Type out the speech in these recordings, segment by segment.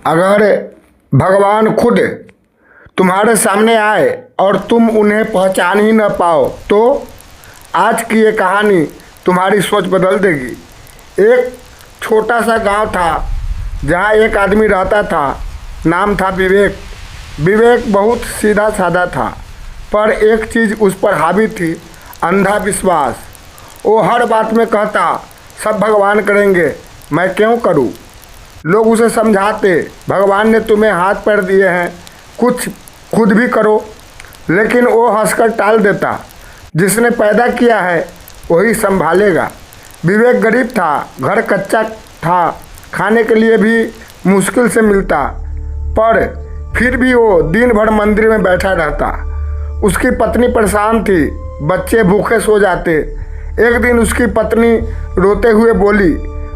अगर भगवान खुद तुम्हारे सामने आए और तुम उन्हें पहचान ही न पाओ तो आज की ये कहानी तुम्हारी सोच बदल देगी। एक छोटा सा गांव था जहां एक आदमी रहता था। नाम था विवेक। विवेक बहुत सीधा साधा था, पर एक चीज़ उस पर हावी थी, अंधा विश्वास। वो हर बात में कहता सब भगवान करेंगे, मैं क्यों करूं। लोग उसे समझाते भगवान ने तुम्हें हाथ पैर दिए हैं, कुछ खुद भी करो, लेकिन वो हंसकर टाल देता। जिसने पैदा किया है वही संभालेगा। विवेक गरीब था, घर कच्चा था, खाने के लिए भी मुश्किल से मिलता, पर फिर भी वो दिन भर मंदिर में बैठा रहता। उसकी पत्नी परेशान थी, बच्चे भूखे सो जाते। एक दिन उसकी पत्नी रोते हुए बोली,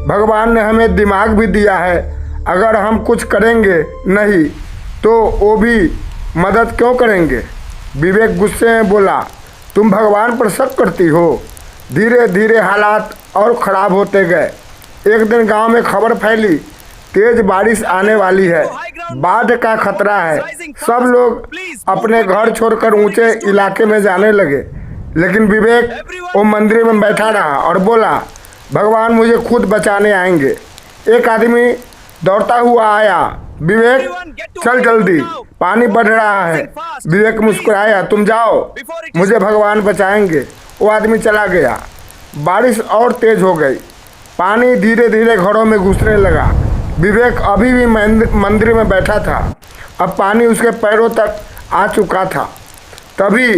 भगवान ने हमें दिमाग भी दिया है, अगर हम कुछ करेंगे नहीं तो वो भी मदद क्यों करेंगे। विवेक गुस्से में बोला, तुम भगवान पर शक करती हो। धीरे धीरे हालात और ख़राब होते गए। एक दिन गांव में खबर फैली, तेज बारिश आने वाली है, बाढ़ का खतरा है। सब लोग अपने घर छोड़कर ऊंचे इलाके में जाने लगे, लेकिन विवेक वो मंदिर में बैठा रहा और बोला, भगवान मुझे खुद बचाने आएंगे। एक आदमी दौड़ता हुआ आया, विवेक चल जल्दी, पानी बढ़ रहा है। विवेक मुस्कुराया, तुम जाओ, मुझे भगवान बचाएंगे। वो आदमी चला गया। बारिश और तेज हो गई, पानी धीरे धीरे घरों में घुसने लगा। विवेक अभी भी मंदिर में बैठा था, अब पानी उसके पैरों तक आ चुका था। तभी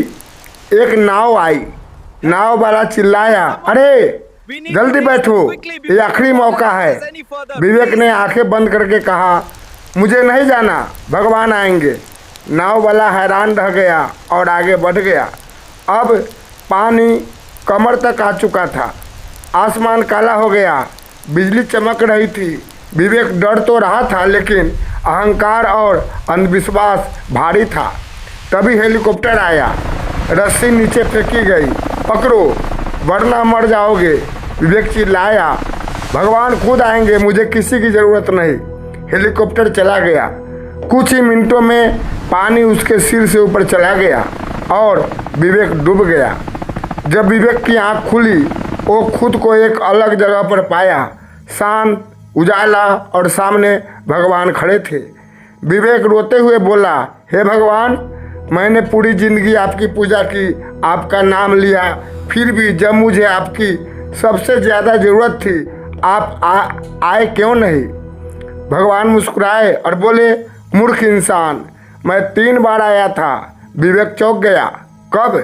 एक नाव आई। नाव वाला चिल्लाया, अरे जल्दी बैठो, ये आखिरी मौका है। विवेक ने आंखें बंद करके कहा, मुझे नहीं जाना, भगवान आएंगे। नाव वाला हैरान रह गया और आगे बढ़ गया। अब पानी कमर तक आ चुका था, आसमान काला हो गया, बिजली चमक रही थी। विवेक डर तो रहा था, लेकिन अहंकार और अंधविश्वास भारी था। तभी हेलीकॉप्टर आया, रस्सी नीचे फेंकी गई, पकड़ो वरना मर जाओगे। विवेक चिल्लाया, भगवान खुद आएंगे, मुझे किसी की ज़रूरत नहीं। हेलीकॉप्टर चला गया। कुछ ही मिनटों में पानी उसके सिर से ऊपर चला गया और विवेक डूब गया। जब विवेक की आंख खुली, वो खुद को एक अलग जगह पर पाया, शांत, उजाला और सामने भगवान खड़े थे। विवेक रोते हुए बोला, हे भगवान, मैंने पूरी ज़िंदगी आपकी पूजा की, आपका नाम लिया, फिर भी जब मुझे आपकी सबसे ज़्यादा ज़रूरत थी आप आए क्यों नहीं। भगवान मुस्कुराए और बोले, मूर्ख इंसान, मैं 3 बार आया था। विवेक चौंक गया, कब।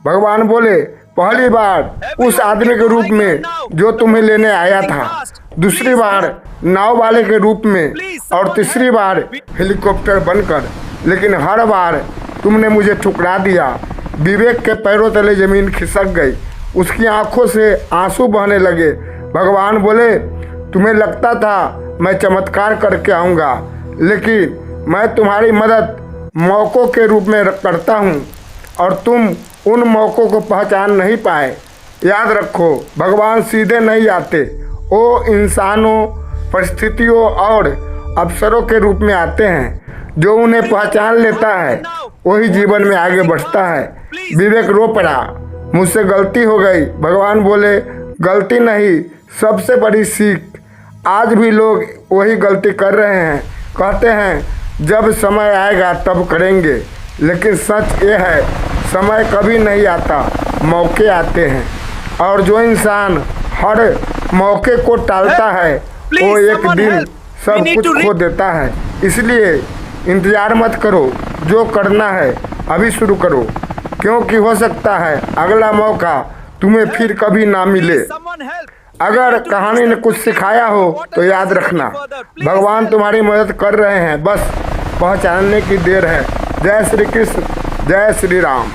भगवान बोले, पहली बार उस आदमी के रूप में जो तुम्हें लेने आया था, दूसरी बार नाव वाले के रूप में, और तीसरी बार हेलीकॉप्टर बनकर। लेकिन हर बार तुमने मुझे ठुकरा दिया। विवेक के पैरों तले ज़मीन खिसक गई, उसकी आंखों से आंसू बहने लगे। भगवान बोले, तुम्हें लगता था मैं चमत्कार करके आऊँगा, लेकिन मैं तुम्हारी मदद मौक़ों के रूप में करता हूँ और तुम उन मौक़ों को पहचान नहीं पाए। याद रखो, भगवान सीधे नहीं आते, वो इंसानों, परिस्थितियों और अवसरों के रूप में आते हैं। जो उन्हें पहचान लेता है वही जीवन में आगे बढ़ता है। विवेक रो पड़ा, मुझसे गलती हो गई। भगवान बोले, गलती नहीं, सबसे बड़ी सीख। आज भी लोग वही गलती कर रहे हैं, कहते हैं जब समय आएगा तब करेंगे, लेकिन सच ये है, समय कभी नहीं आता, मौके आते हैं। और जो इंसान हर मौके को टालता है वो एक दिन सब कुछ खो देता है। इसलिए इंतज़ार मत करो, जो करना है अभी शुरू करो, क्योंकि हो सकता है अगला मौका तुम्हें फिर कभी ना मिले। अगर कहानी ने कुछ सिखाया हो तो याद रखना, भगवान तुम्हारी मदद कर रहे हैं, बस पहचानने की देर है। जय श्री कृष्ण, जय श्री राम।